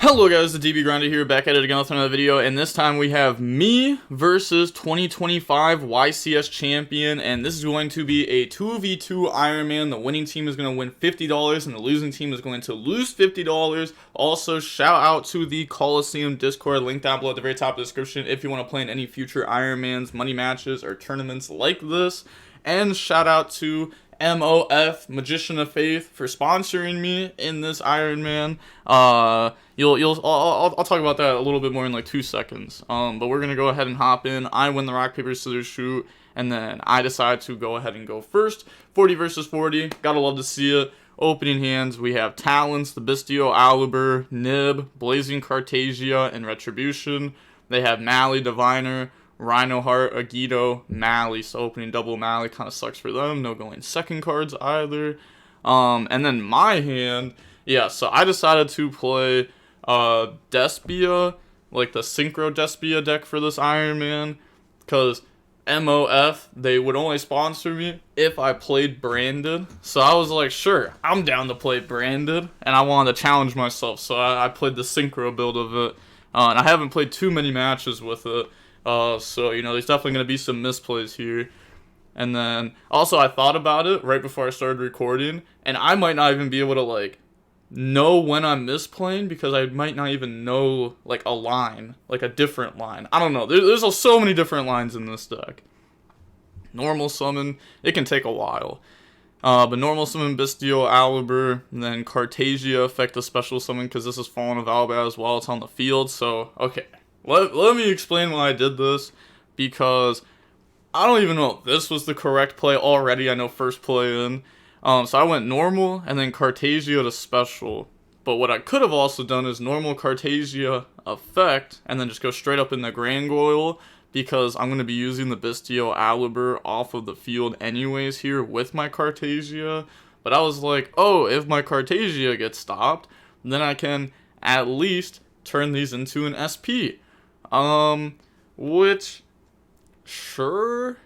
Hello guys, the DB Grinder here, back at it again with another video, and this time we have me versus 2025 YCS champion, and this is going to be a 2v2 Ironman. The winning team is going to win $50, and the losing team is going to lose $50. Also, shout out to the Coliseum Discord, link down below at the very top of the description if you want to play in any future Ironmans, money matches, or tournaments like this. And shout out to MOF, Magician of Faith, for sponsoring me in this Ironman. I'll talk about that a little bit more in like 2 seconds. But we're gonna go ahead and hop in. I win the rock, paper, scissors, shoot, and then I decide to go ahead and go first. 40 versus 40. Gotta love to see it. Opening hands, we have Talents, the YuGiOh, Aliber, Nib, Blazing Cartasia, and Retribution. They have Mally, Diviner, Rhino Heart, YuGiOh, Mally. So opening double Mally kind of sucks for them. No going second cards either. And then my hand, yeah, so I decided to play Despia, like the Synchro Despia deck for this Ironman, because MOF, they would only sponsor me if I played Branded. So I was like, sure, I'm down to play Branded, and I wanted to challenge myself, so I played the Synchro build of it. And I haven't played too many matches with it. So, you know, there's definitely going to be some misplays here. And then, also, I thought about it right before I started recording, and I might not even be able to, like, know when I'm misplaying, because I might not even know, like, a line, like a different line. I don't know. There's so many different lines in this deck. Normal summon, it can take a while. But normal summon YuGiOh, Aliber, and then Cartasia affect the special summon, because this is Fallen of Albaz while it's on the field. So, okay. Let me explain why I did this, because I don't even know if this was the correct play already. I know first play in. So I went normal and then Cartasia to special. But what I could have also done is normal Cartasia effect and then just go straight up in the Gargoyle, because I'm going to be using the YuGiOh Aliber off of the field anyways here with my Cartasia. But I was like, oh, if my Cartasia gets stopped, then I can at least turn these into an SP. Which, sure,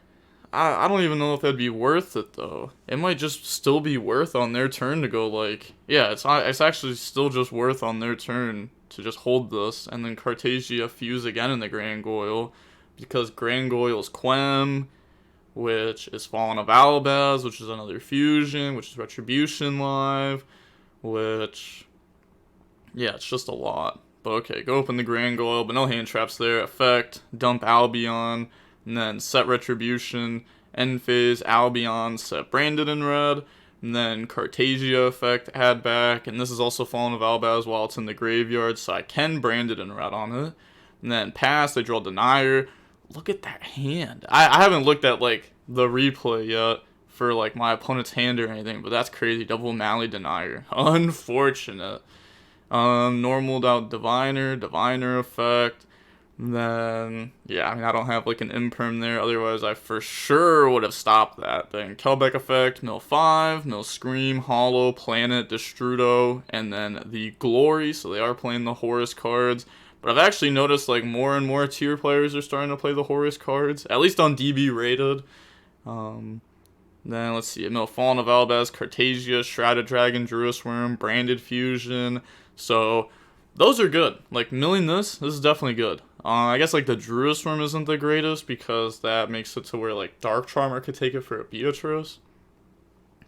I don't even know if that'd be worth it, though. It might just still be worth on their turn to go, like, yeah, it's actually still just worth on their turn to just hold this, and then Cartasia fuse again in the Gargoyle, because Gargoyle's Quem, which is Fallen of Albaz, which is another fusion, which is Retribution live, which, yeah, it's just a lot. But okay, go open the Gargoyle, but no hand traps there. Effect, dump Albion, and then set Retribution, end phase, Albion, set Branded in red, and then Cartasia effect, add back, and this is also Fallen of Albaz while it's in the graveyard, so I can Branded in red on it. And then pass, they draw Denier. Look at that hand. I haven't looked at, like, the replay yet for, like, my opponent's hand or anything, but that's crazy. Double Mally Denier. Unfortunate. Normal out Diviner effect. Then, yeah, I mean, I don't have like an imperm there, otherwise I for sure would have stopped that. Then Kelbeck effect, mill 5, mill Scream, Hollow, Planet, Destrudo, and then the Glory, so they are playing the Horus cards. But I've actually noticed like more and more tier players are starting to play the Horus cards, at least on DB rated. Then let's see, mill Fallen of Albaz, Cartasia, Shrouded Dragon, Druid Worm, Branded Fusion. So those are good. Like milling this is definitely good. I guess like the Druid Swarm isn't the greatest, because that makes it to where like Dark Charmer could take it for a Beatrice.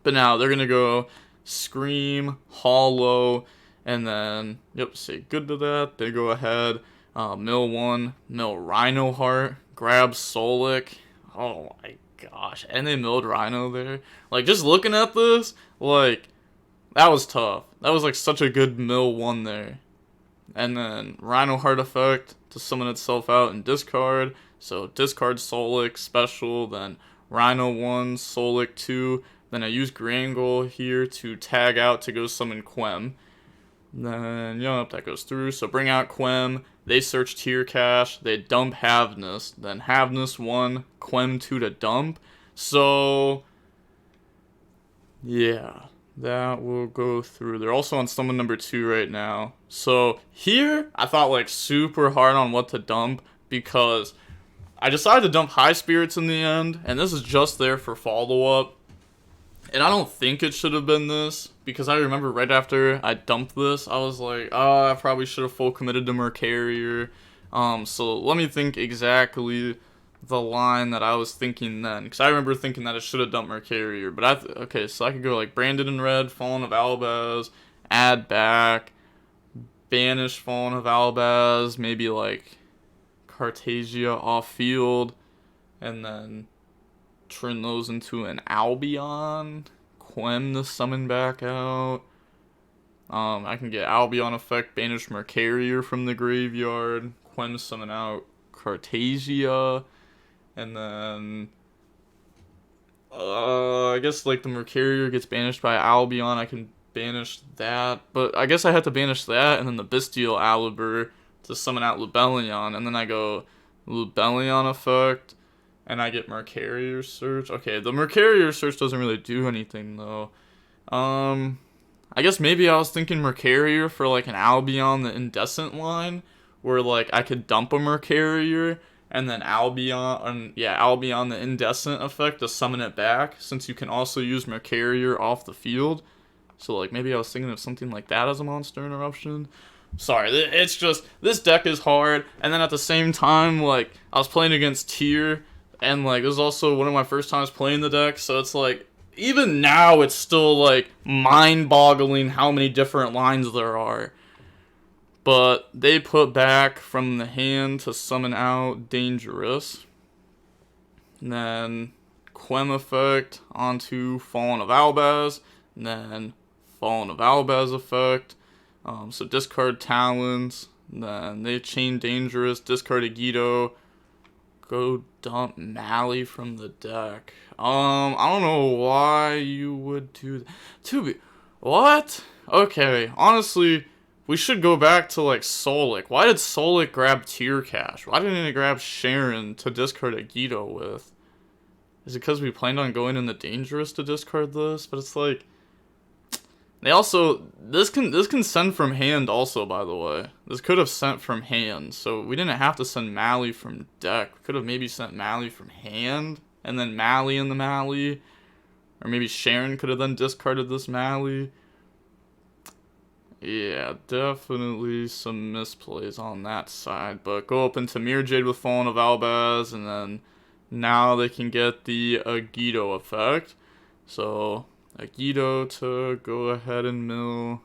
But now they're gonna go Scream, Hollow, and then yep, say good to that. They go ahead, mill 1, mill Rhino Heart, grab Solic. Oh my gosh, and they milled Rhino there. Like just looking at this, like that was tough. That was like such a good mill 1 there. And then Rhino Heart effect to summon itself out and discard. So discard Solic, special, then Rhino 1, Solic 2. Then I use Grangle here to tag out to go summon Quem. Then, yep, that goes through. So bring out Quem. They search tier cache. They dump Havness. Then Havness 1, Quem 2 to dump. So, yeah. That will go through. They're also on summon number 2 right now. So here, I thought like super hard on what to dump, because I decided to dump High Spirits in the end, and this is just there for follow-up. And I don't think it should have been this, because I remember right after I dumped this, I was like, oh, I probably should have full committed to Mercarrier. So let me think exactly the line that I was thinking then, because I remember thinking that I should have dumped Mercarrier. But okay, so I could go like Branded in Red, Fallen of Albaz, add back, banish Fallen of Albaz, maybe like Cartagia off field, and then turn those into an Albion. Quem the summon back out. I can get Albion effect, banish Mercarrier from the graveyard. Quem summon out Cartagia. And then I guess like the Mercarrier gets banished by Albion. I can banish that. But I guess I have to banish that and then the Bestial Aliber to summon out Lubellion. And then I go Lubellion effect. And I get Mercarrier Search. Okay, the Mercarrier Search doesn't really do anything, though. I guess maybe I was thinking Mercarrier for, like, an Albion the Indecent line, where, like, I could dump a Mercarrier, and then Albion the Indecent effect to summon it back, since you can also use Mercarrier off the field. So, like, maybe I was thinking of something like that as a monster interruption. Sorry, it's just, this deck is hard, and then at the same time, like, I was playing against Tier, and, like, it was also one of my first times playing the deck, so it's, like, even now it's still, like, mind-boggling how many different lines there are. But they put back from the hand to summon out Dangerous. And then Quem effect onto Fallen of Albaz, and then Fallen of Albaz effect. So discard Talons, then they chain Dangerous, discard a YuGiOh, go dump Mally from the deck. I don't know why you would do that. What? Okay, honestly, we should go back to like Solik. Why did Solik grab Tier Cash? Why didn't he grab Sharon to discard a YuGiOh with? Is it because we planned on going in the Dangerous to discard this? But it's like, they also, this can send from hand also, by the way. This could have sent from hand, so we didn't have to send Mally from deck. We could have maybe sent Mally from hand, and then Mally in the Mally. Or maybe Sharon could have then discarded this Mally. Yeah, definitely some misplays on that side. But go up into Mirror Jade with Fallen of Albaz, and then now they can get the YuGiOh effect. So a YuGiOh to go ahead and mill,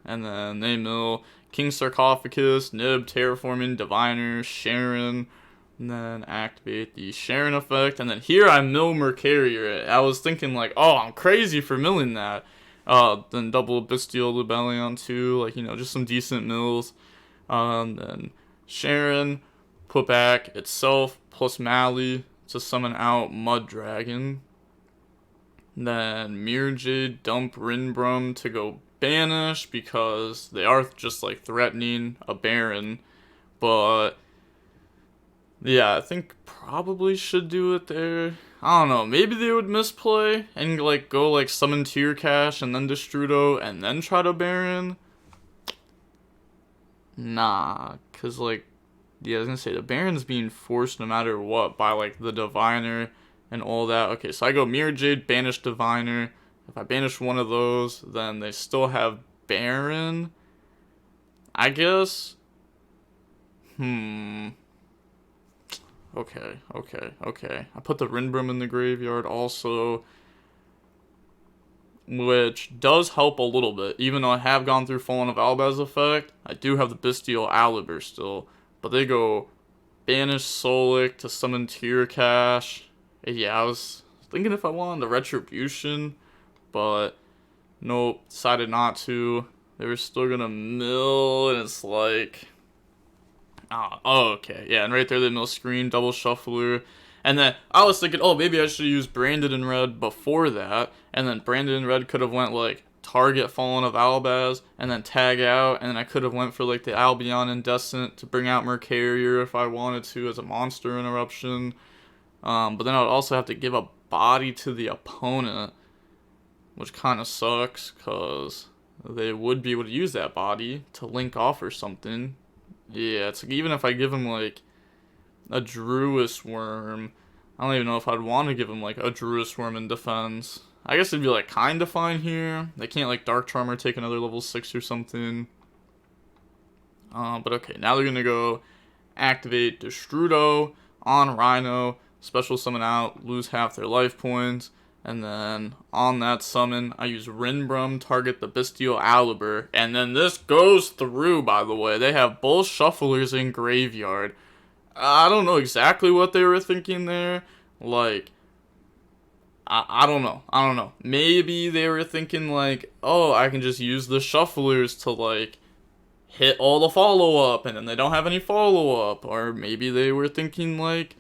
and then they mill King Sarcophagus, Nib, Terraforming, Diviner, Sharon, and then activate the Sharon effect, and then here I mill Mercarrier. I was thinking like, oh, I'm crazy for milling that. Then double Bestial Lubellion too, like, you know, just some decent mills. Then Sharon, put back itself plus Mally to summon out Mud Dragon. Then Mirror Jade, dump Rinbrum to go banish because they are just like threatening a Baron. But yeah, I think probably should do it there. I don't know, maybe they would misplay and like go like summon Tier Cash and then Destrudo and then try to Baron. Nah, cause like, yeah, I was gonna say the Baron's being forced no matter what by like the Diviner and all that. Okay, so I go Mirror Jade, banish Diviner. If I banish one of those, then they still have Baron, I guess. Okay. I put the Rinbrum in the graveyard also, which does help a little bit. Even though I have gone through Fallen of Albaz effect, I do have the Bestial Aliber still. But they go banish Solik to summon Tier Cash. Yeah, I was thinking if I wanted the Retribution, but nope, decided not to. They were still gonna mill, and it's like, oh, okay, yeah, and right there they mill Screen, double Shuffler, and then I was thinking, oh, maybe I should use Branded in Red before that, and then Branded in Red could have went like target Fallen of Albaz, and then tag out, and then I could have went for like the Albion Indecent to bring out Mercarrier if I wanted to as a monster interruption. But then I would also have to give a body to the opponent, which kind of sucks, because they would be able to use that body to link off or something. Yeah, it's like, even if I give him, like, a Druis Worm, I don't even know if I'd want to give him, like, a Druis Worm in defense. I guess it'd be like kind of fine here. They can't like Dark Charmer take another level 6 or something. But okay, now they're gonna go activate Destrudo on Rhino, special summon out, lose half their life points, and then on that summon, I use Rinbrum, target the Bestial Aliber, and then this goes through, by the way. They have both Shufflers in Graveyard. I don't know exactly what they were thinking there. Like, I don't know. I don't know. Maybe they were thinking, like, oh, I can just use the Shufflers to, like, hit all the follow-up, and then they don't have any follow-up. Or maybe they were thinking, like,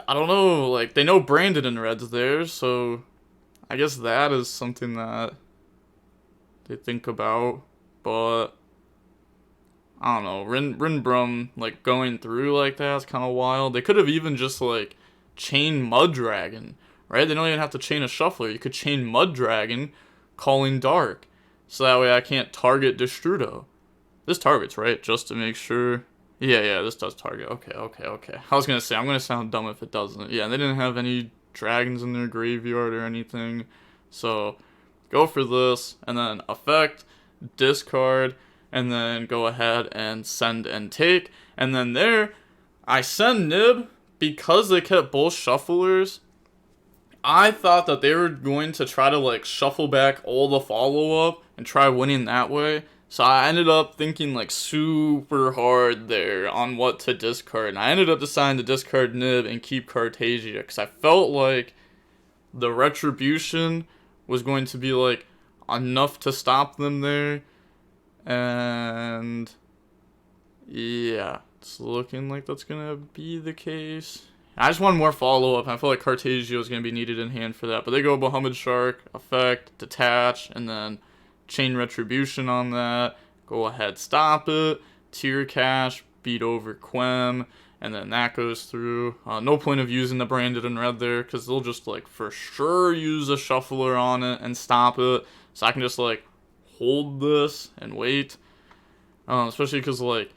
I don't know, like, they know Branded and Red's there, so I guess that is something that they think about. But I don't know, Rinbrum, like, going through like that is kind of wild. They could have even just, like, chained Mud Dragon, right? They don't even have to chain a Shuffler. You could chain Mud Dragon, calling Dark. So that way I can't target Destrudo. This targets, right? Just to make sure. Yeah, this does target. Okay. I was going to say, I'm going to sound dumb if it doesn't. Yeah, they didn't have any dragons in their graveyard or anything. So, go for this, and then effect, discard, and then go ahead and send and take. And then there, I send Nib because they kept both Shufflers. I thought that they were going to try to, like, shuffle back all the follow-up and try winning that way. So I ended up thinking, like, super hard there on what to discard. And I ended up deciding to discard Nib and keep Cartagia, because I felt like the Retribution was going to be, like, enough to stop them there. And yeah, it's looking like that's going to be the case. I just want more follow-up. I feel like Cartagia is going to be needed in hand for that. But they go Bahamut Shark, effect, detach, and then chain Retribution on that. Go ahead, stop it. Tier Cash, beat over Quem, and then that goes through. No point of using the Branded and Red there, because they'll just, like, for sure use a Shuffler on it and stop it. So I can just, like, hold this and wait. Especially because, like,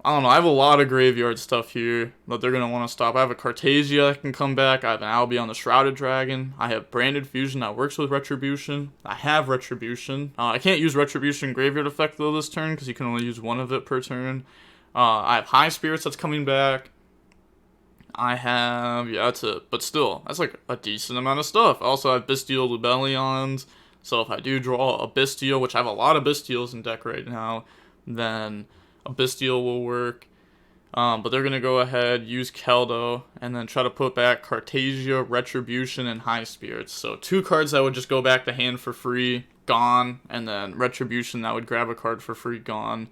I don't know, I have a lot of graveyard stuff here that they're going to want to stop. I have a Cartagia that can come back. I have an Albion the Shrouded Dragon. I have Branded Fusion that works with Retribution. I have Retribution. I can't use Retribution Graveyard Effect, though, this turn, because you can only use one of it per turn. I have High Spirits that's coming back. I have, yeah, that's it. But still, that's like a decent amount of stuff. I also have Bestial Lubellions. So if I do draw a Bestial, which I have a lot of Bestials in deck right now, then a Bestial will work. But they're going to go ahead, use Keldo, and then try to put back Cartagia, Retribution, and High Spirits. So 2 cards that would just go back to hand for free, gone. And then Retribution that would grab a card for free, gone.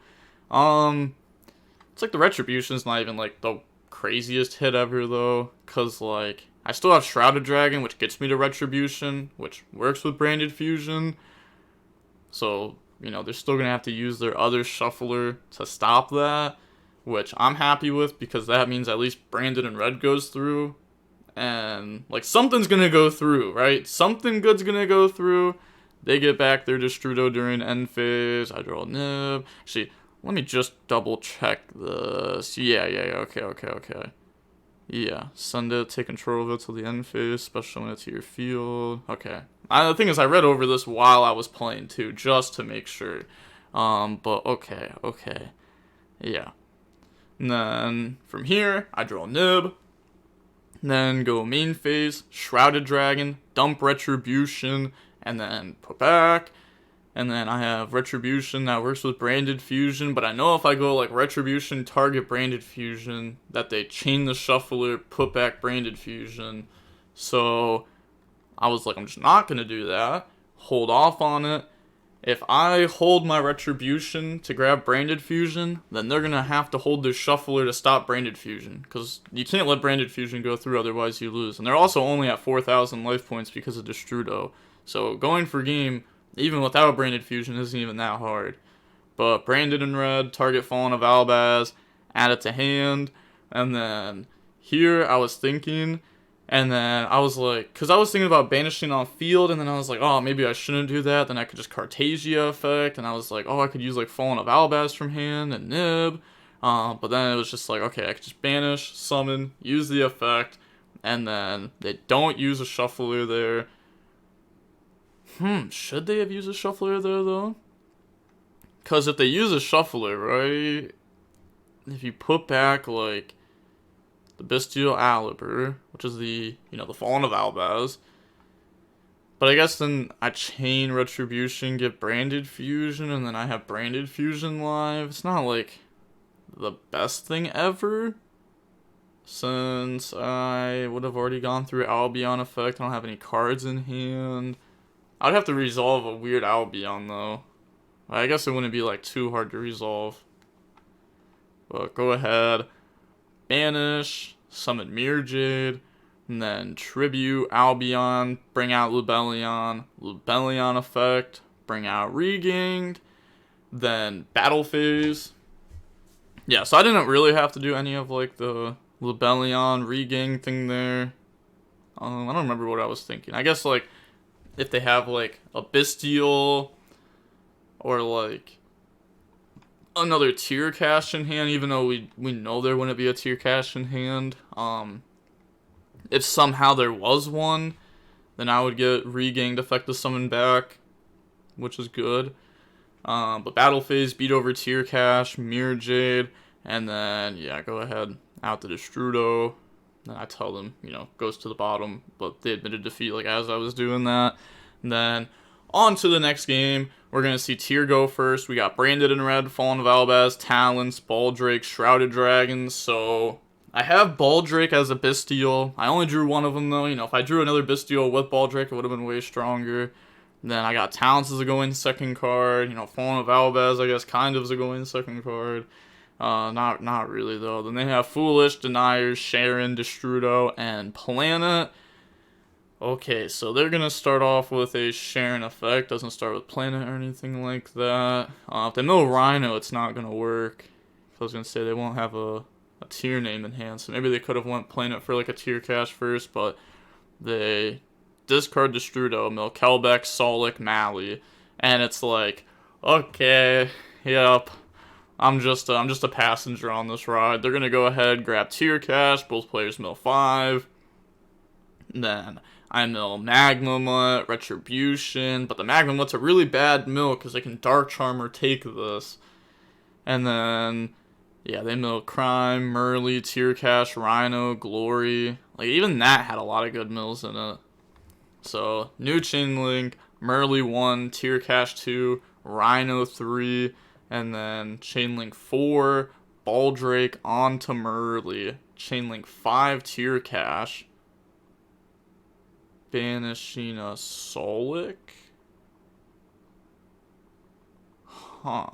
It's like the Retribution's not even like the craziest hit ever, though. Because, like, I still have Shrouded Dragon, which gets me to Retribution, which works with Branded Fusion. So, you know, they're still going to have to use their other Shuffler to stop that, which I'm happy with, because that means at least Branded and Red goes through. And, like, something's going to go through, right? Something good's going to go through. They get back their Destrudo during end phase. I draw a Nib. Actually, let me just double check this. Yeah, okay. Yeah, send it, take control of it till the end phase, special summon it to your field. Okay. The thing is, I read over this while I was playing, too, just to make sure. But okay. Yeah. And then, from here, I draw Nib. Then go main phase, Shrouded Dragon, dump Retribution, and then put back. And then I have Retribution that works with Branded Fusion, but I know if I go like Retribution, target Branded Fusion, that they chain the Shuffler, put back Branded Fusion. So I was like, I'm just not going to do that. Hold off on it. If I hold my Retribution to grab Branded Fusion, then they're going to have to hold their Shuffler to stop Branded Fusion, because you can't let Branded Fusion go through, otherwise you lose. And they're also only at 4,000 life points because of Destrudo. So going for game, even without Branded Fusion, isn't even that hard. But Branded and Red, target Fallen of Albaz, add it to hand. And then here I was thinking, and then I was like, because I was thinking about banishing on field, and then I was like, oh, maybe I shouldn't do that. Then I could just Cartagia effect, and I was like, oh, I could use like Fallen of Albaz from hand and Nib. But then it was just like, okay, I could just banish, summon, use the effect, and then they don't use a Shuffler there. Should they have used a shuffler there, though? Because if they use a shuffler, right, if you put back, like, the Bestial Aliber, which is the, the Fallen of Albaz, but I guess then I chain Retribution, get Branded Fusion, and then I have Branded Fusion live. It's not, like, the best thing ever, since I would have already gone through Albion effect. I don't have any cards in hand. I'd have to resolve a weird Albion, though. I guess it wouldn't be, like, too hard to resolve. But go ahead, banish, summon Mirror Jade, and then tribute Albion, bring out Lubellion, Lubellion effect, bring out Regained, then Battle Phase. Yeah, so I didn't really have to do any of, like, the Lubellion Regain thing there. I don't remember what I was thinking. I guess, like, if they have, like, a Bestial or, like, another tier cache in hand, even though we know there wouldn't be a tier cache in hand. If somehow there was one, then I would get Regained effective summon back, which is good. But Battle Phase, beat over tier cache, Mirror Jade, and then, yeah, go ahead, out the Destrudo. Then I tell them, goes to the bottom, but they admitted defeat, like, as I was doing that. And then, on to the next game. We're going to see Tier go first. We got Branded in red, Fallen of Albaz, Talents, Baldrake, Shrouded Dragons. So, I have Baldrake as a Bestial. I only drew one of them, though. If I drew another Bestial with Baldrake, it would have been way stronger. And then I got Talents as a going second card. Fallen of Albaz, I guess, kind of as a going second card. Not really, though. Then they have Foolish, Deniers, Sharon, Destrudo, and Planet. Okay, so they're going to start off with a Sharon effect. Doesn't start with Planet or anything like that. If they know Rhino, it's not going to work. I was going to say they won't have a tier name in hand, so maybe they could have went Planet for, like, a tier cache first, but they discard Destrudo, mill Kelbeck, Solic, Mally, and it's like, okay, yep, I'm just a passenger on this ride. They're going to go ahead, grab tier cache, both players mill 5, then I mill Magmamut, Retribution, but the Magmamut's a really bad mill because they can Dark Charm or take this. And then, yeah, they mill Crime, Merly, Tier Cache, Rhino, Glory. Like, even that had a lot of good mills in it. So, new Chain Link, Merly 1, Tier Cache 2, Rhino 3, and then Chain Link 4, Baldrake onto Merly. Chain Link 5, Tier Cache. Banishing a Solic? Huh.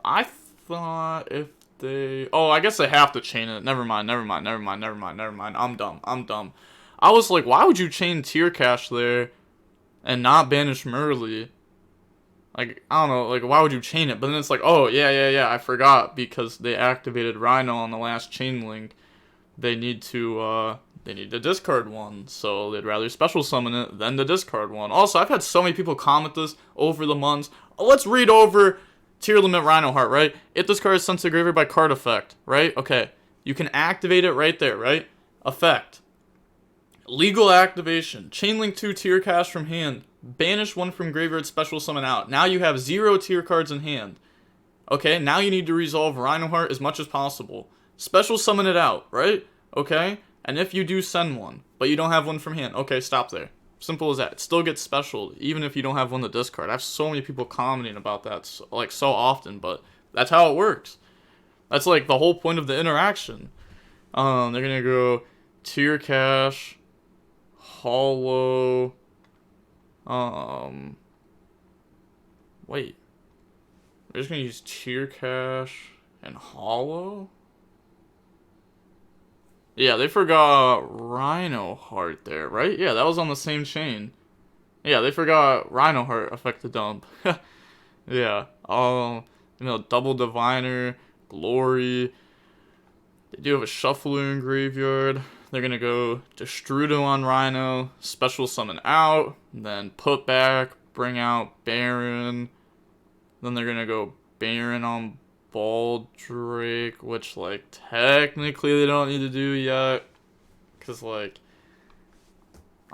I thought if they... Oh, I guess they have to chain it. Never mind. I'm dumb. I was like, why would you chain Tier Cache there and not banish Merly? Like, I don't know, like, why would you chain it? But then it's like, oh, yeah, I forgot, because they activated Rhino on the last chain link. They need to discard one, so they'd rather special summon it than to discard one. Also, I've had so many people comment this over the months. Let's read over Tearlament Rhino Heart, right? If this card is sent to the graveyard by card effect, right? Okay, you can activate it right there, right? Effect. Legal activation. Chain Link 2 tier cache from hand. Banish one from graveyard, special summon out. Now you have 0 tier cards in hand. Okay, now you need to resolve Rhino Heart as much as possible. Special summon it out, right? Okay? And if you do send one, but you don't have one from hand, okay, stop there. Simple as that. It still gets special, even if you don't have one to discard. I have so many people commenting about that, so often, but that's how it works. That's, like, the whole point of the interaction. They're gonna go tier cache, hollow, wait. We're just gonna use tier cache and hollow? Yeah, they forgot Rhino Heart there, right? Yeah, that was on the same chain. Yeah, they forgot Rhino Heart effect to dump. Yeah. Double Diviner, Glory. They do have a Shuffler in graveyard. They're gonna go Destrudo on Rhino, special summon out, then put back, bring out Baron. Then they're gonna go Baron on Baldrake, which, like, technically they don't need to do yet. Because, like,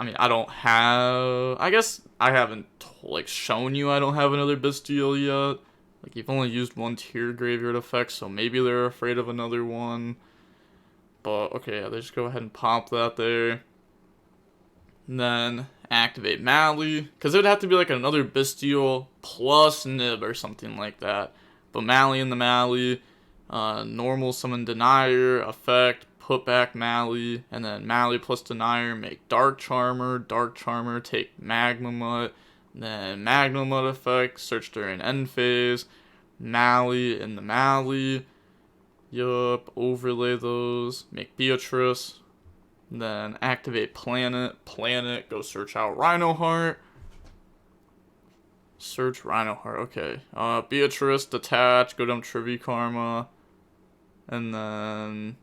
I mean, I don't have... I guess I haven't, like, shown you I don't have another Bestial yet. Like, you've only used one tier graveyard effect, so maybe they're afraid of another one. But, okay, yeah, they just go ahead and pop that there. And then activate Mally. Because it would have to be, like, another Bestial plus Nib or something like that. But Mally in the Mally. Normal summon Denier, effect, put back Mally, and then Mally plus Denier, make Dark Charmer, take Magma Mutt, then Magma Mutt effect, search during end phase, Mally in the Mally, yup, overlay those, make Beatrice, then activate Planet, go search out Rhinoheart, search Rhinoheart, okay, Beatrice, detach, go dump Trivy Karma, and then...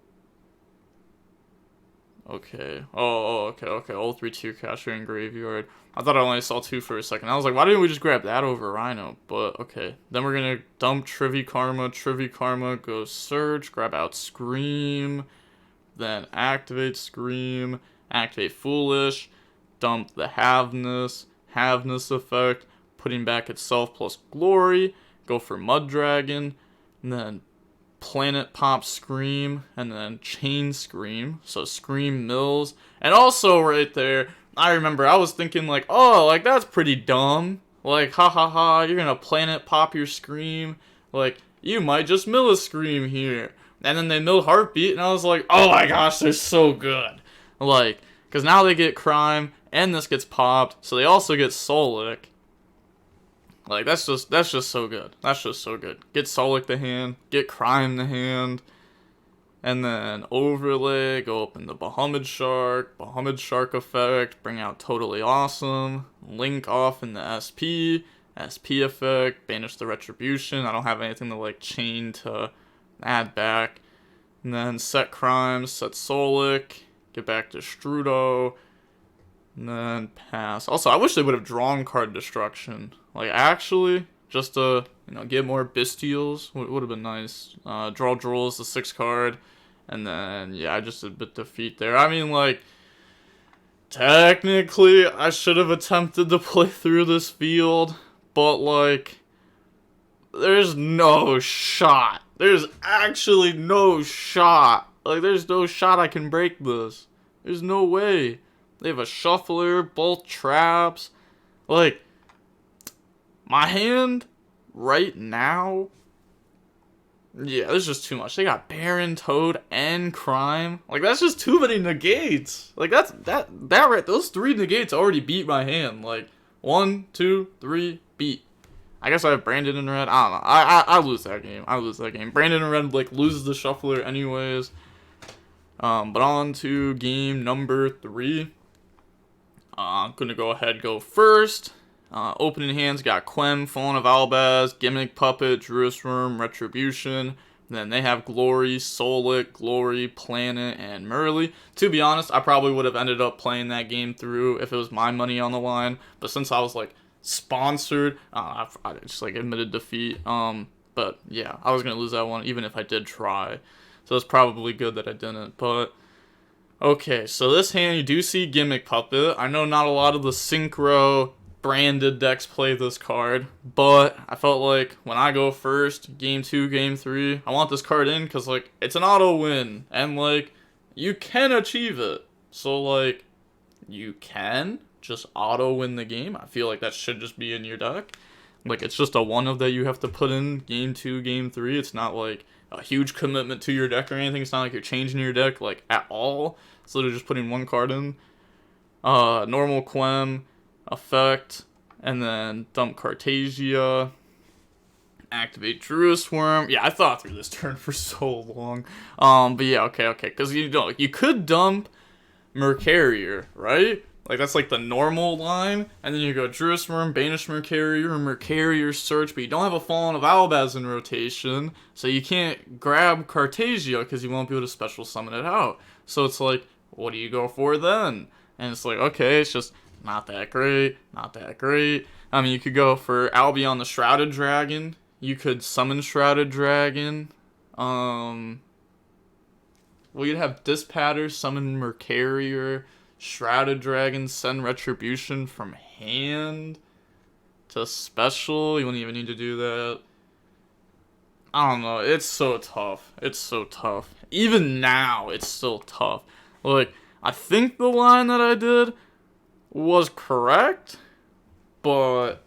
Okay. Okay. All 3 tier cacher in graveyard. I thought I only saw 2 for a second. I was like, why didn't we just grab that over Rhino? But, okay. Then we're gonna dump Trivy Karma, go search, grab out Scream, then activate Scream, activate Foolish, dump the Haveness effect, putting back itself plus Glory, go for Mud Dragon, and then Planet Pop Scream, and then Chain Scream, so Scream Mills, and also right there, I remember I was thinking like, oh, like that's pretty dumb, like ha, you're gonna Planet Pop your Scream, like you might just mill a Scream here, and then they mill Heartbeat, and I was like, oh my gosh, they're so good, like, because now they get Crime, and this gets popped, so they also get Solic. Like, that's just so good. That's just so good. Get Solic the hand, get Crime the hand, and then overlay, go open the Bahamut Shark effect, bring out Totally Awesome, link off in the SP effect, banish the Retribution. I don't have anything to, like, chain to add back. And then set Crime, set Solic, get back to Strudo, and then pass. Also, I wish they would have drawn card Destruction. Like, actually, just to, get more Bestials would have been nice. Draw Drolls, the 6 card. And then, yeah, just a bit defeat there. I mean, like, technically, I should have attempted to play through this field. But, like, there's no shot. There's actually no shot. Like, there's no shot I can break this. There's no way. They have a Shuffler, both traps. Like, my hand right now, yeah, there's just too much. They got Baron, Toad, and Crime. Like, that's just too many negates. Like, that right, those 3 negates already beat my hand. Like, 1, 2, 3, beat. I guess I have Brandon in red. I don't know. I lose that game. Brandon in red, like, loses the Shuffler anyways. But on to game number 3. I'm gonna go ahead, go first. Opening hands got Quem, Fallen of Albaz, Gimmick Puppet, Druid's Worm, Retribution. Then they have Glory, Solic, Glory, Planet, and Merly. To be honest, I probably would have ended up playing that game through if it was my money on the line. But since I was, like, sponsored, I just, like, admitted defeat. But yeah, I was gonna lose that one even if I did try. So it's probably good that I didn't. But okay, so this hand you do see Gimmick Puppet. I know not a lot of the Synchro branded decks play this card, but I felt like when I go first, game 2, game 3, I want this card in because, like, it's an auto win, and, like, you can achieve it. So, like, you can just auto win the game. I feel like that should just be in your deck. Like, it's just a one of that you have to put in game 2, game 3. It's not, like, a huge commitment to your deck or anything. It's not like you're changing your deck, like, at all. It's literally just putting one card in. Normal Quem, effect, and then dump Cartagia, activate Druid's Worm. Yeah, I thought through this turn for so long. But yeah, okay, because you could dump Mercarrier, right? Like, that's like the normal line, and then you go Druid's Worm, Banish Mercarrier, Mercarrier Search, but you don't have a Fallen of Albaz in rotation, so you can't grab Cartagia because you won't be able to special summon it out. So it's like, what do you go for then? And it's like, okay, it's just not that great. I mean, you could go for Albion the Shrouded Dragon. You could summon Shrouded Dragon. Well, you'd have Dispatter, summon Mercarrier. Shrouded Dragon, send Retribution from hand to special. You wouldn't even need to do that. I don't know. It's so tough. It's so tough. Even now, it's still tough. Like, I think the line that I did was correct, but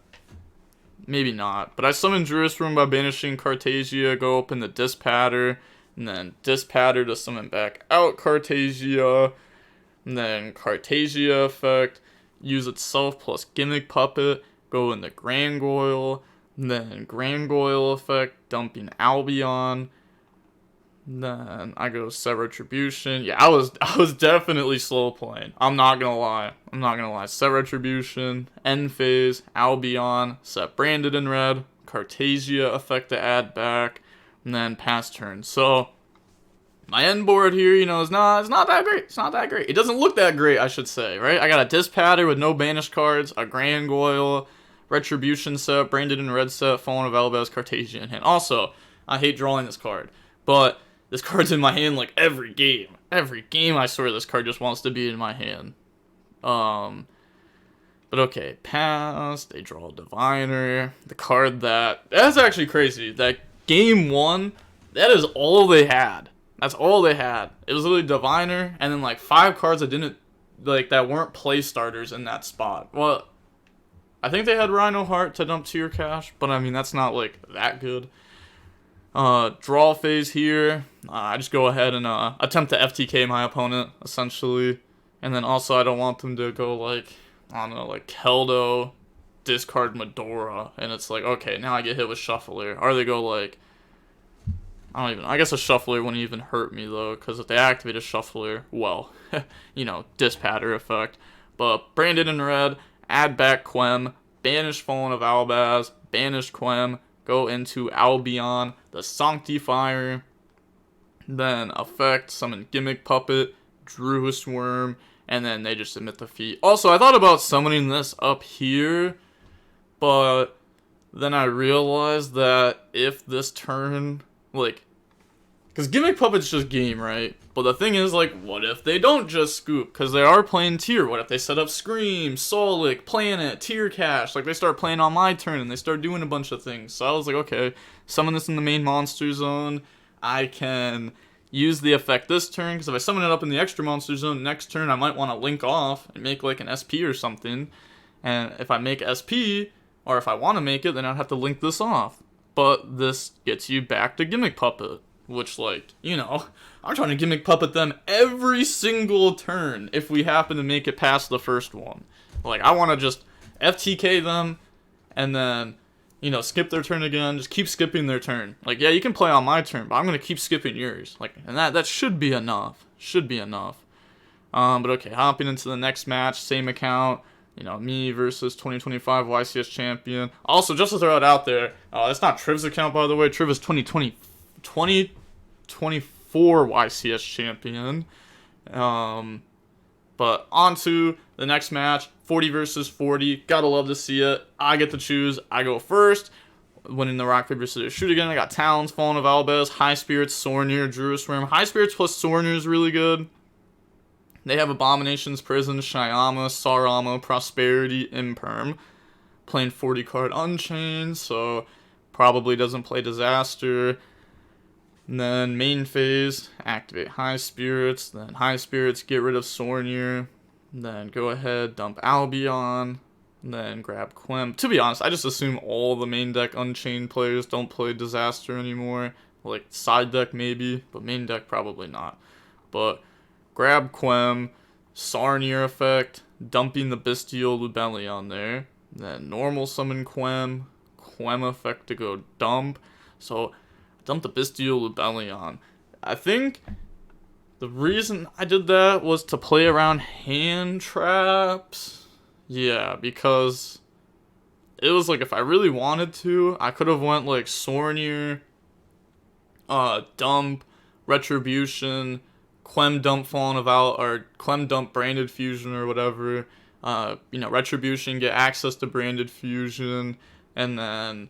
maybe not. But I summoned Druid's Room by banishing Cartagia, go open the Dispatter, and then Dispatter to summon back out Cartagia, and then Cartagia effect, use itself plus Gimmick Puppet, go in the Grangoyle, and then Grangoyle effect, dumping Albion. Then I go set Retribution. Yeah, I was definitely slow playing. I'm not gonna lie. Set Retribution, end phase, Albion, set Branded in red, Cartagia effect to add back, and then pass turn. So my end board here, you know, it's not that great. It's not that great. It doesn't look that great, I should say, right? I got a Dispatter with no banished cards, a Grangoyle, Retribution set, Branded in red set, Fallen of Albaz, Cartagia in hand. Also, I hate drawing this card, but this card's in my hand like every game. Every game, I swear this card just wants to be in my hand. But okay, pass. They draw a Diviner. The card that's actually crazy. That game one, that is all they had. That's all they had. It was literally Diviner, and then like 5 cards that weren't play starters in that spot. Well, I think they had Rhino Heart to dump Tier Cash, but I mean that's not like that good. Draw phase here. I just go ahead and attempt to FTK my opponent, essentially. And then also I don't want them to go like, I don't know, like Keldo, discard Medora. And it's like, okay, now I get hit with Shuffler. Or they go like, I guess a Shuffler wouldn't even hurt me though, because if they activate a Shuffler, well, you know, Dispatter effect. But Branded in red, add back Quem, banish Fallen of Albaz, banish Quem, go into Albion, the Sanctifier, then effect, summon Gimmick Puppet, Druid's Worm, and then they just submit the feat. Also, I thought about summoning this up here, but then I realized that if this turn, like, because Gimmick Puppet's just game, right? But the thing is, like, what if they don't just scoop? Because they are playing tier. What if they set up Scream, Solic, Planet, Tier Cash? Like, they start playing on my turn, and they start doing a bunch of things. So I was like, okay, summon this in the main monster zone. I can use the effect this turn, because if I summon it up in the extra monster zone, next turn I might want to link off and make, like, an SP or something. And if I make SP, or if I want to make it, then I'd have to link this off. But this gets you back to Gimmick Puppet. Which, like, you know, I'm trying to Gimmick Puppet them every single turn if we happen to make it past the first one. Like, I want to just FTK them and then, you know, skip their turn again. Just keep skipping their turn. Like, yeah, you can play on my turn, but I'm going to keep skipping yours. Like, and that should be enough. Should be enough. But okay, hopping into the next match, same account. You know, me versus 2025 YCS champion. Also, just to throw it out there, it's not Triv's account, by the way. Triv is 2024 YCS champion. But on to the next match, 40 versus 40. Gotta love to see it. I get to choose. I go first. Winning the rock, paper, scissors, shoot again. I got Talons, Fallen of Albaz, High Spirits, Sornir, Druid's Worm. High Spirits plus Sornir is really good. They have Abominations, Prison, Shyama, Sarama, Prosperity, Imperm. Playing 40 card Unchained, so probably doesn't play Disaster. And then main phase, activate High Spirits. Then High Spirits, get rid of Sornir. Then go ahead, dump Albion. And then grab Quem. To be honest, I just assume all the main deck Unchained players don't play Disaster anymore. Like, side deck maybe, but main deck probably not. But grab Quem, Sarnir effect, dumping the Bestial Lubellion there. Then normal summon Quem effect to go dump. So dump the Bestial Lubellion. I think the reason I did that was to play around hand traps. Yeah, because it was like if I really wanted to, I could have went like Sornir, dump, Retribution, Quem dump Fallen of or Quem dump Branded Fusion or whatever. You know, Retribution, get access to Branded Fusion, and then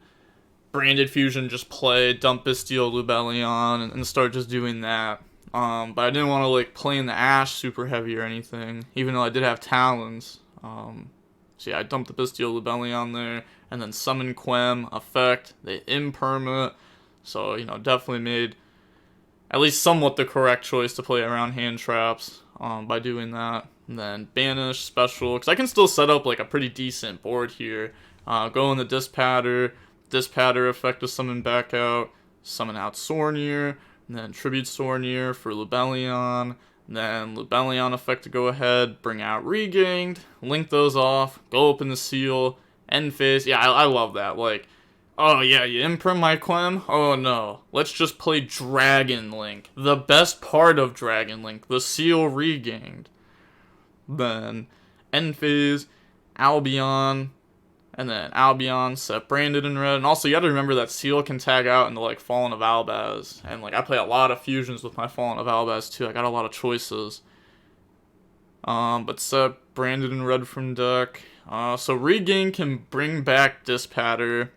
Branded Fusion just play, dump Bestial Lubellion, and start just doing that. But I didn't want to like play in the Ash super heavy or anything, even though I did have Talons. So yeah, I dumped the Bestial Lubellion there, and then Summon Quem, Effect, they Imperma. So, you know, definitely made at least somewhat the correct choice to play around hand traps by doing that. And then Banish, Special, because I can still set up like a pretty decent board here. Go in the Dispatter effect to summon back out, summon out Sornier, and then Tribute Sornier for Lubellion. Then Lubellion effect to go ahead, bring out Regained, link those off, go open the seal, end phase. Yeah, I love that. Like, oh yeah, you imprint my Quem? Oh no, let's just play Dragon Link. The best part of Dragon Link, the seal Regained. Then, end phase, Albion, and then Albion, set Branded in red. And also, you gotta remember that Seal can tag out into, like, Fallen of Albaz. And, like, I play a lot of fusions with my Fallen of Albaz, too. I got a lot of choices. But set Branded in red from deck. So Regain can bring back Dispatter.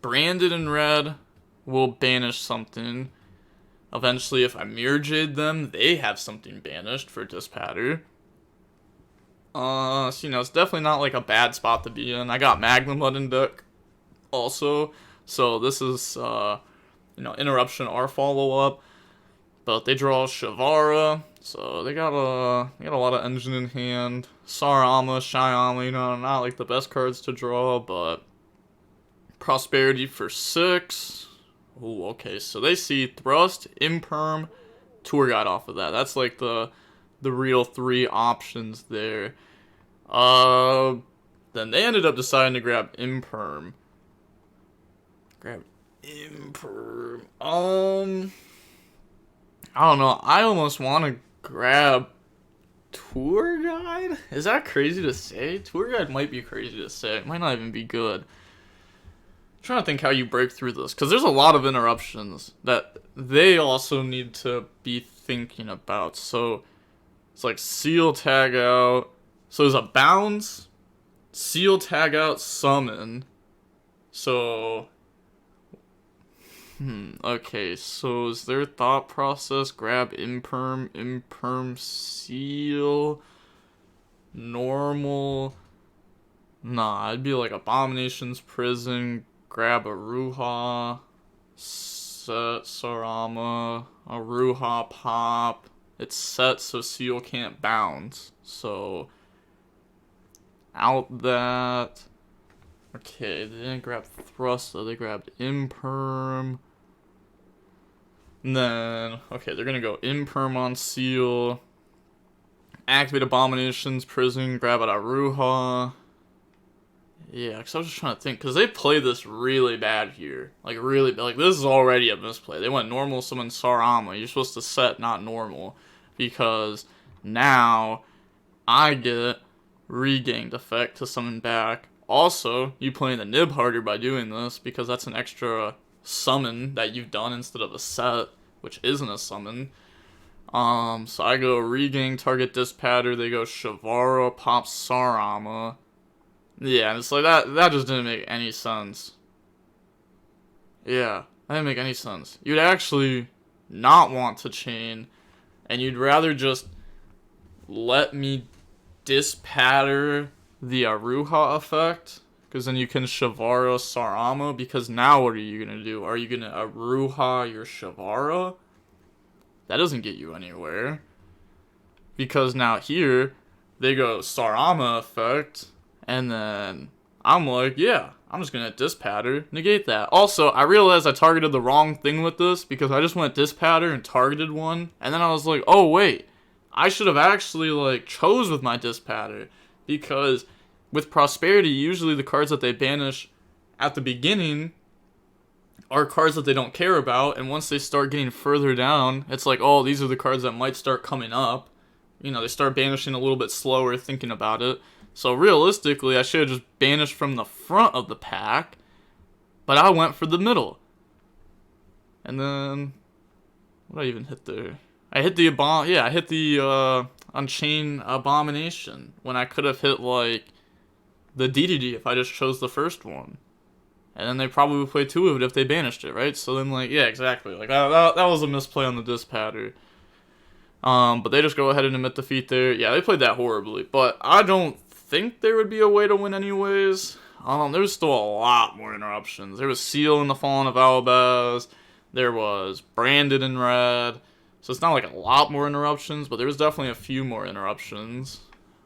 Branded in red will banish something. Eventually, if I Mirror Jade them, they have something banished for Dispatter. So, you know, it's definitely not, like, a bad spot to be in. I got Magnum Mud in deck also. So, this is, you know, Interruption or follow-up. But they draw Shavara. So, they got a lot of engine in hand. Sarama, Shyama, you know, not, like, the best cards to draw, but Prosperity for 6. Ooh, okay. So, they see Thrust, Imperm, Tour Guide off of that. That's, like, the real 3 options there. Then they ended up deciding to grab Imperm. I don't know. I almost want to grab Tour Guide? Is that crazy to say? Tour Guide might be crazy to say. It might not even be good. I'm trying to think how you break through this, because there's a lot of interruptions that they also need to be thinking about. So it's like Seal tag out. So there's a bounce, Seal tag out, summon. So, okay, so is their thought process grab Imperm, Seal, normal? Nah, it'd be like Abomination's Prison, grab a Ruha, set Sarama, a Ruha pop. It's set so Seal can't bounce. So, out that. Okay, they didn't grab Thrust, though. They grabbed Imperm. And then, okay, they're gonna go Imperm on Seal. Activate Abomination's Prison, grab out a Ruha. Yeah, because I was just trying to think, because they play this really bad here. Like, really bad. Like, this is already a misplay. They went normal, summon Sarama. You're supposed to set, not normal. Because now I get Regained effect to summon back. Also, you playing the nib harder by doing this, because that's an extra summon that you've done instead of a set, which isn't a summon. So I go Regain, target Dispatter. They go Shavara, pop Sarama. Yeah, and it's like that just didn't make any sense. Yeah, that didn't make any sense. You'd actually not want to chain, and you'd rather just let me Dispatter the Aruha effect, because then you can Shavara Sarama, because now what are you going to do? Are you going to Aruha your Shavara? That doesn't get you anywhere. Because now here, they go Sarama effect, and then I'm like, yeah, I'm just going to Dispatter, negate that. Also, I realized I targeted the wrong thing with this, because I just went Dispatter and targeted one, and then I was like, oh wait, I should have actually like chose with my Dispatter, because with Prosperity, usually the cards that they banish at the beginning are cards that they don't care about, and once they start getting further down, it's like, oh, these are the cards that might start coming up. You know, they start banishing a little bit slower, thinking about it. So realistically, I should have just banished from the front of the pack, but I went for the middle. And then, what did I even hit there? I hit the I hit the Unchained Abomination when I could have hit like the DDD if I just chose the first one. And then they probably would play 2 of it if they banished it, right? So then, like, yeah, exactly. Like, that was a misplay on the disc pattern. But they just go ahead and admit defeat there. Yeah, they played that horribly. But I don't think there would be a way to win anyways. There was still a lot more interruptions. There was Seal in the Fallen of Albaz. There was Branded in red. So it's not like a lot more interruptions, but there was definitely a few more interruptions.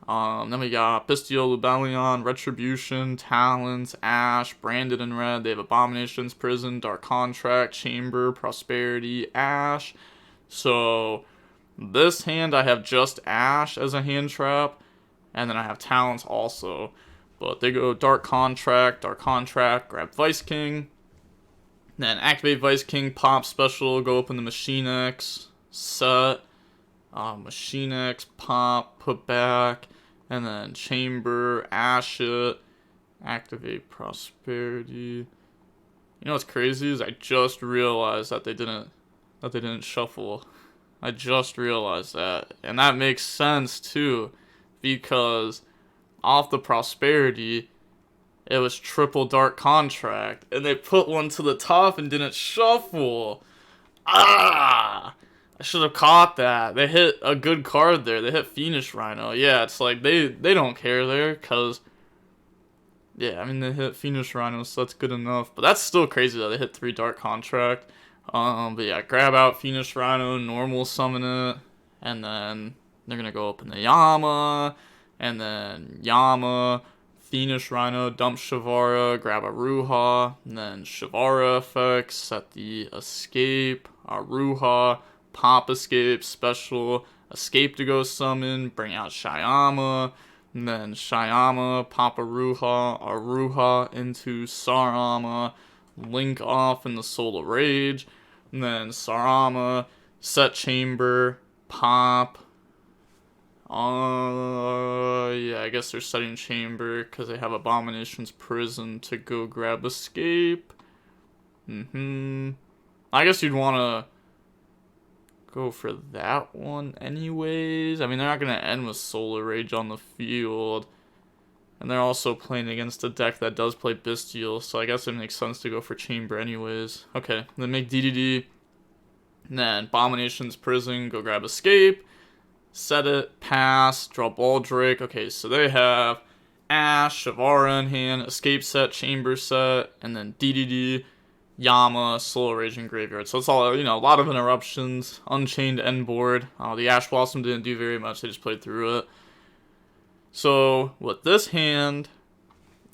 Then we got Bestial, Lubellion, Retribution, Talents, Ash, Branded in red. They have Abominations, Prison, Dark Contract, Chamber, Prosperity, Ash. So this hand I have just Ash as a hand trap, and then I have Talents also. But they go Dark Contract, grab Vice King. Then activate Vice King, pop special, go open the Machine X, set, Machine X, pop, put back, and then Chamber, Ash it, activate Prosperity. You know what's crazy is I just realized that they didn't shuffle. I just realized that, and that makes sense too, because off the Prosperity, it was triple Dark Contract, and they put one to the top and didn't shuffle. I should have caught that. They hit a good card there. They hit Fiendish Rhino. Yeah, it's like they don't care there, because, yeah, I mean, they hit Fiendish Rhino, so that's good enough. But that's still crazy that they hit 3 Dark Contract. But yeah, grab out Fiendish Rhino, normal summon it, and then they're going to go open the Yama, and then Yama, Fiendish Rhino, dump Shavara, grab a Ruha, and then Shavara effects, set the Escape, Ruha, pop Escape, special, Escape to go summon, bring out Shyama, and then Shyama, pop a Ruha into Sarama, link off in the Soul of Rage, and then Sarama, set Chamber, pop. Yeah, I guess they're setting Chamber because they have Abomination's Prison to go grab Escape. I guess you'd want to go for that one anyways. I mean, they're not going to end with Solar Rage on the field. And they're also playing against a deck that does play Bestial, so I guess it makes sense to go for Chamber anyways. Okay, then make DDD. And then Abomination's Prison, go grab Escape. Set it, pass, draw Baldrake. Okay, so they have Ash, Shavara in hand, Escape set, Chamber set, and then DDD, Yama, Soul Rage, and Graveyard. So it's all, a lot of interruptions, Unchained end board. The Ash Blossom didn't do very much, they just played through it. So, with this hand,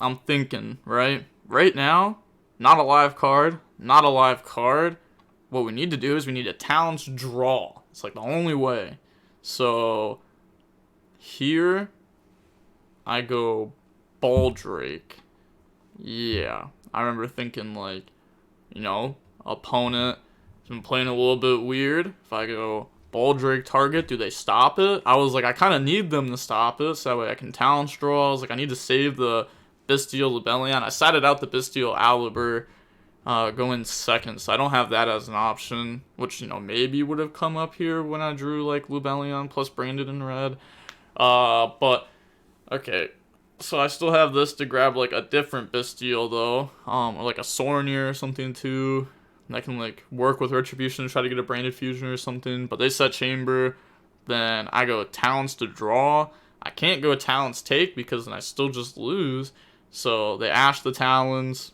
I'm thinking, right now, not a live card. What we need to do is we need a Talents draw. It's like the only way. So, here, I go Baldrake. Yeah, I remember thinking, like, opponent has been playing a little bit weird. If I go Baldrake target, do they stop it? I was like, I kind of need them to stop it, so that way I can Talents draw. I was like, I need to save the Bestial Lubellion. I sided out the Bestial Alibur. Go in second, so I don't have that as an option, which, maybe would have come up here when I drew, like, Lubellion plus Branded in red. But, okay, so I still have this to grab, like, a different Bestial, though, or, like, a Sornier or something, too, and I can, like, work with Retribution to try to get a Branded Fusion or something, but they set Chamber, then I go Talents to draw. I can't go Talents take, because then I still just lose, so they Ash the Talents,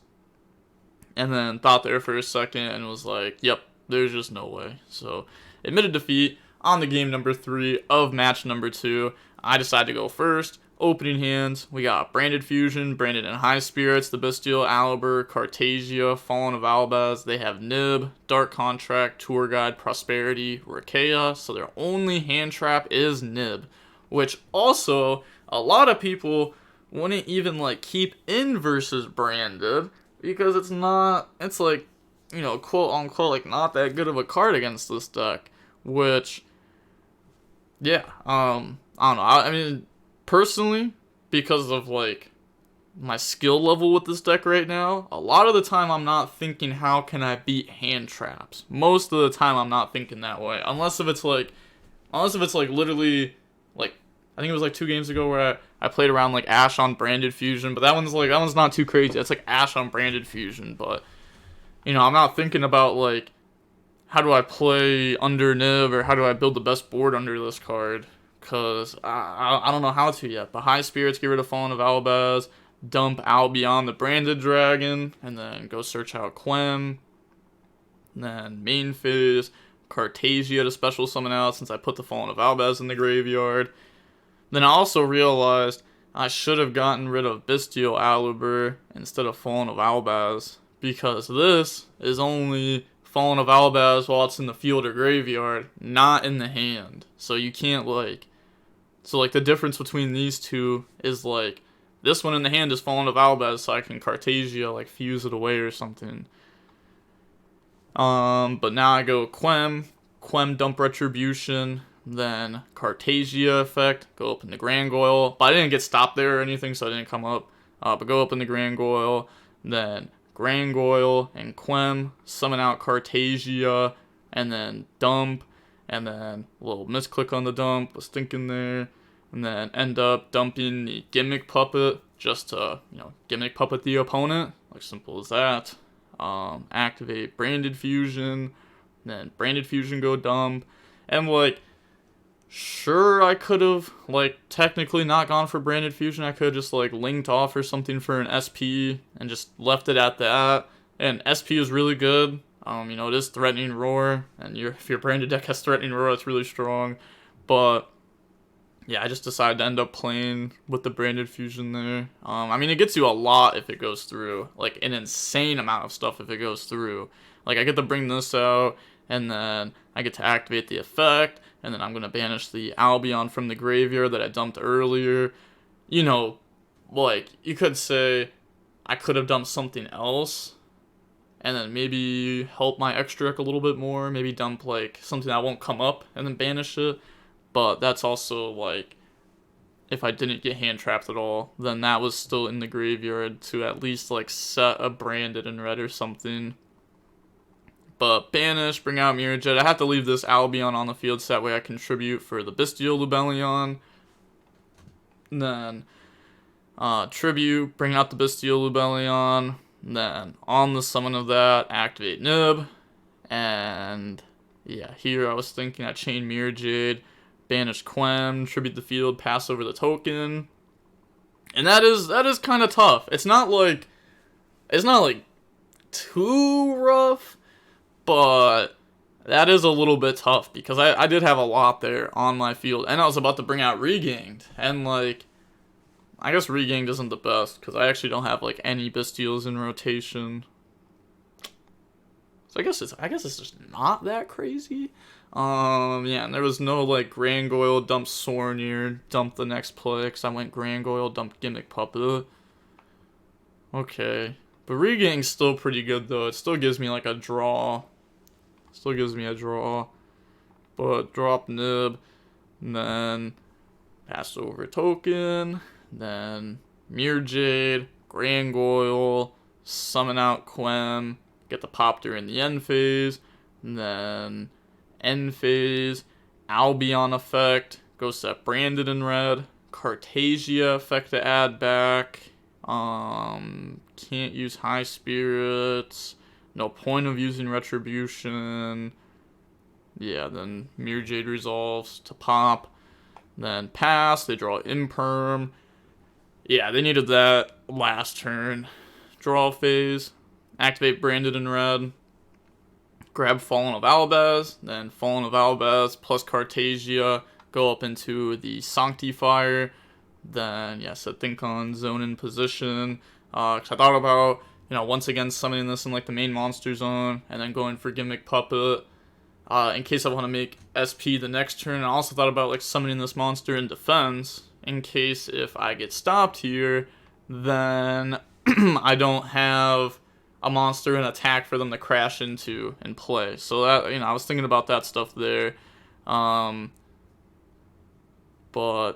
and then thought there for a second and was like, yep, there's just no way. So, admitted defeat on the game number 3 of match number 2. I decided to go first. Opening hands, we got Branded Fusion, Branded in High Spirits, the Bestial, Alibur, Cartasia, Fallen of Albaz. They have Nib, Dark Contract, Tour Guide, Prosperity, Rakea. So their only hand trap is Nib, which also a lot of people wouldn't even like keep in versus Branded. Because it's like, quote unquote, like, not that good of a card against this deck. Which, yeah, I don't know. I mean, personally, because of, like, my skill level with this deck right now, a lot of the time I'm not thinking, how can I beat hand traps? Most of the time I'm not thinking that way. Unless if it's, like, literally, like, I think it was, like, 2 games ago where I played around like Ash on Branded Fusion, but that one's not too crazy. That's like Ash on Branded Fusion, but you know, I'm not thinking about like how do I play under Nib or how do I build the best board under this card, cause I don't know how to yet. But High Spirits, get rid of Fallen of Albaz, dump Albion the Branded Dragon, and then go search out Quem. And then main phase, Cartagia to special summon out since I put the Fallen of Albaz in the graveyard. Then I also realized I should have gotten rid of Bestial Aluber instead of Fallen of Albaz, because this is only Fallen of Albaz while it's in the field or graveyard, not in the hand. So you can't like... So like the difference between these two is like, this one in the hand is Fallen of Albaz, so I can Cartagia like fuse it away or something. But now I go Quem dump Retribution, then Cartagia effect, go up in the Grangoyle. But I didn't get stopped there or anything, so I didn't come up. But go up in the Grangoyle, then Grangoyle and Quem, summon out Cartagia, and then dump, and then a little misclick on the dump, was thinking there, and then end up dumping the Gimmick Puppet, just to, you know, Gimmick Puppet the opponent, like simple as that. Activate Branded Fusion, then Branded Fusion go dump, and like, sure, I could have, like, technically not gone for Branded Fusion. I could have just, like, linked off or something for an SP and just left it at that. And SP is really good. You know, it is Threatening Roar, and if your Branded deck has Threatening Roar, it's really strong. But yeah, I just decided to end up playing with the Branded Fusion there. I mean, it gets you a lot if it goes through. Like, an insane amount of stuff if it goes through. Like, I get to bring this out, and then I get to activate the effect, and then I'm going to banish the Albion from the graveyard that I dumped earlier. You know, like, you could say I could have dumped something else, and then maybe help my extra deck a little bit more. Maybe dump, like, something that won't come up, and then banish it. But that's also, like, if I didn't get hand trapped at all, then that was still in the graveyard to at least, like, set a Branded in red or something. But banish, bring out Mirror Jet. I have to leave this Albion on the field so that way I contribute for the Bestial Lubellion. Then tribute, bring out the Bestial Lubellion. Then on the summon of that, activate Nib. And yeah, here I was thinking I chain Mirror Jade, banish Quem, tribute the field, pass over the token. And that is kind of tough. It's not like too rough, but that is a little bit tough because I did have a lot there on my field, and I was about to bring out Regained, and like, I guess Regained isn't the best because I actually don't have like any Bestials in rotation. So I guess it's just not that crazy. Yeah, and there was no like Grangoyle, dump Sornier, dump the next play because I went Grangoyle, dump Gimmick Puppet. Okay, but Regained's still pretty good though. It still gives me like a draw. Still gives me a draw. But drop Nib, and then pass over token, then Mirror Jade, Grangoyle, summon out Quem, get the pop during the end phase, and then end phase, Albion effect, go set Branded in red, Cartagia effect to add back, can't use High Spirits, no point of using Retribution. Yeah, then Mirror Jade resolves to pop. Then pass, they draw Imperm. Yeah, they needed that last turn. Draw phase, activate Branded in red, grab Fallen of Albaz, then Fallen of Albaz plus Cartagia, go up into the Sanctifier. Then, yeah, set Think on Zone in position. 'Cause I thought about, you know, once again summoning this in like the main monster zone, and then going for Gimmick Puppet, in case I want to make SP the next turn. I also thought about like summoning this monster in defense, in case if I get stopped here, then I don't have a monster in attack for them to crash into and play. So that, you know, I was thinking about that stuff there. But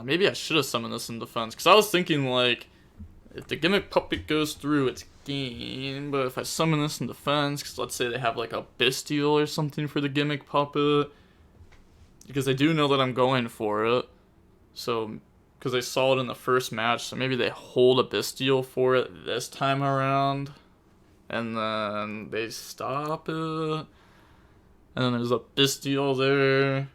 maybe I should have summoned this in defense, because I was thinking like, if the Gimmick Puppet goes through, it's game. But if I summon this in defense, because let's say they have like a Bestial or something for the Gimmick Puppet, because I do know that I'm going for it. So because they saw it in the first match, so maybe they hold a Bestial for it this time around, and then they stop it, and then there's a Bestial there.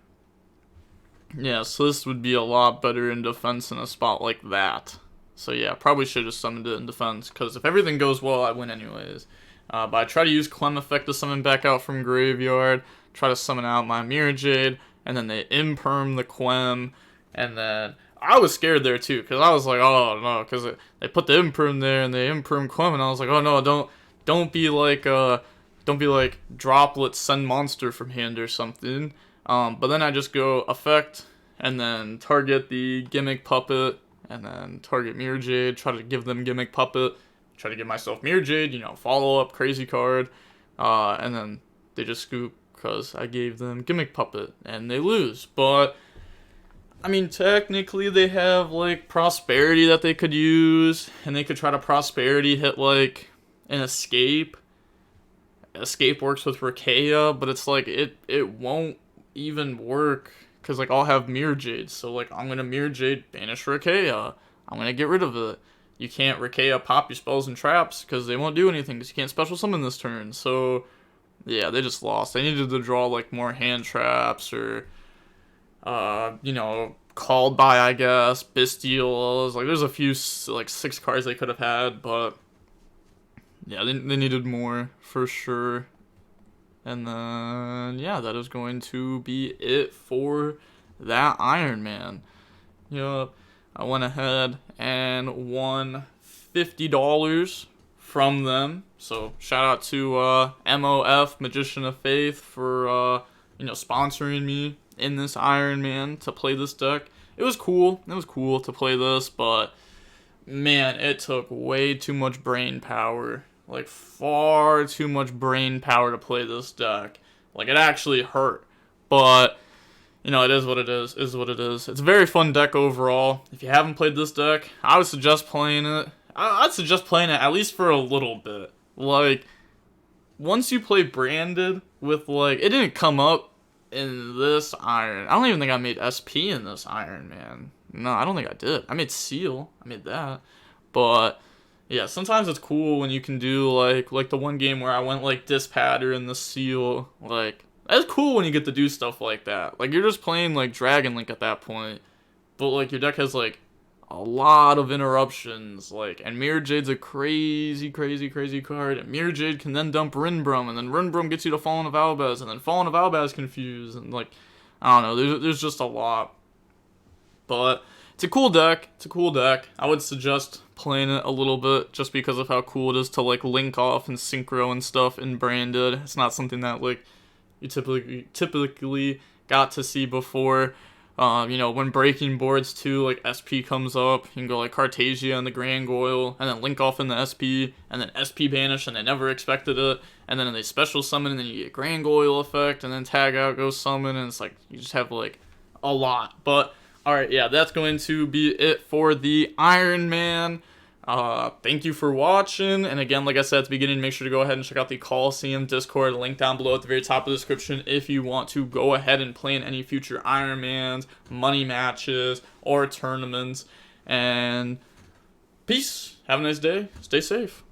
Yeah, so this would be a lot better in defense in a spot like that. So yeah, probably should have summoned it in defense, because if everything goes well, I win anyways. But I try to use Clem Effect to summon back out from Graveyard, try to summon out my Mirror Jade, and then they imperm the Quem, and then I was scared there too, because I was like, oh no, because they put the imperm there, and they imperm Quem, and I was like, oh no, don't be like Droplet send monster from hand or something. But then I just go effect, and then target the Gimmick Puppet, and then target Mirror Jade, try to give them Gimmick Puppet, try to give myself Mirror Jade, you know, follow up, crazy card, and then they just scoop because I gave them Gimmick Puppet, and they lose. But, I mean, technically they have, like, Prosperity that they could use, and they could try to Prosperity hit, like, an Escape. Escape works with Rakea, but it's like, it won't even work, because like I'll have Mirror Jade, so like I'm gonna Mirror Jade, banish Rakea, I'm gonna get rid of it. You can't Rakea pop your spells and traps because they won't do anything, because you can't special summon this turn. So yeah, they just lost. They needed to draw like more hand traps, or you know, called by, I guess, Bestials. Like there's a few like 6 cards they could have had, but yeah, they needed more for sure. And then, yeah, that is going to be it for that Iron Man. You know, I went ahead and won $50 from them. So, shout out to MOF, Magician of Faith, for, you know, sponsoring me in this Iron Man to play this deck. It was cool. It was cool to play this, but, man, it took way too much brain power. Like, far too much brain power to play this deck. Like, it actually hurt. But, you know, it is what it is what it is. It's a very fun deck overall. If you haven't played this deck, I would suggest playing it. I'd suggest playing it at least for a little bit. Like, once you play Branded with, like, it didn't come up in this Iron. I don't even think I made SP in this Iron Man. No, I don't think I did. I made Seal. I made that. But yeah, sometimes it's cool when you can do, like the one game where I went, like, Dispatter in the Seal. Like, that's cool when you get to do stuff like that. Like, you're just playing, like, Dragon Link at that point. But, like, your deck has, like, a lot of interruptions. Like, and Mirror Jade's a crazy, crazy, crazy card. And Mirror Jade can then dump Rinbrum. And then Rinbrum gets you to Fallen of Albaz. And then Fallen of Albaz confused. And, like, I don't know. There's just a lot. But it's a cool deck. It's a cool deck. I would suggest playing it a little bit just because of how cool it is to, like, link off and synchro and stuff in Branded. It's not something that, like, you typically got to see before. You know, when breaking boards too, like, SP comes up, you can go, like, Cartasia and the Grand Goyle, and then link off in the SP, and then SP banish, and they never expected it, and then they special summon, and then you get Grand Goyle effect, and then tag out, go summon, and it's like, you just have, like, a lot. But alright, yeah, that's going to be it for the Iron Man. Thank you for watching, and again, like I said at the beginning, make sure to go ahead and check out the Coliseum Discord, link down below at the very top of the description if you want to go ahead and play in any future Ironmans, money matches, or tournaments. And peace, have a nice day, stay safe.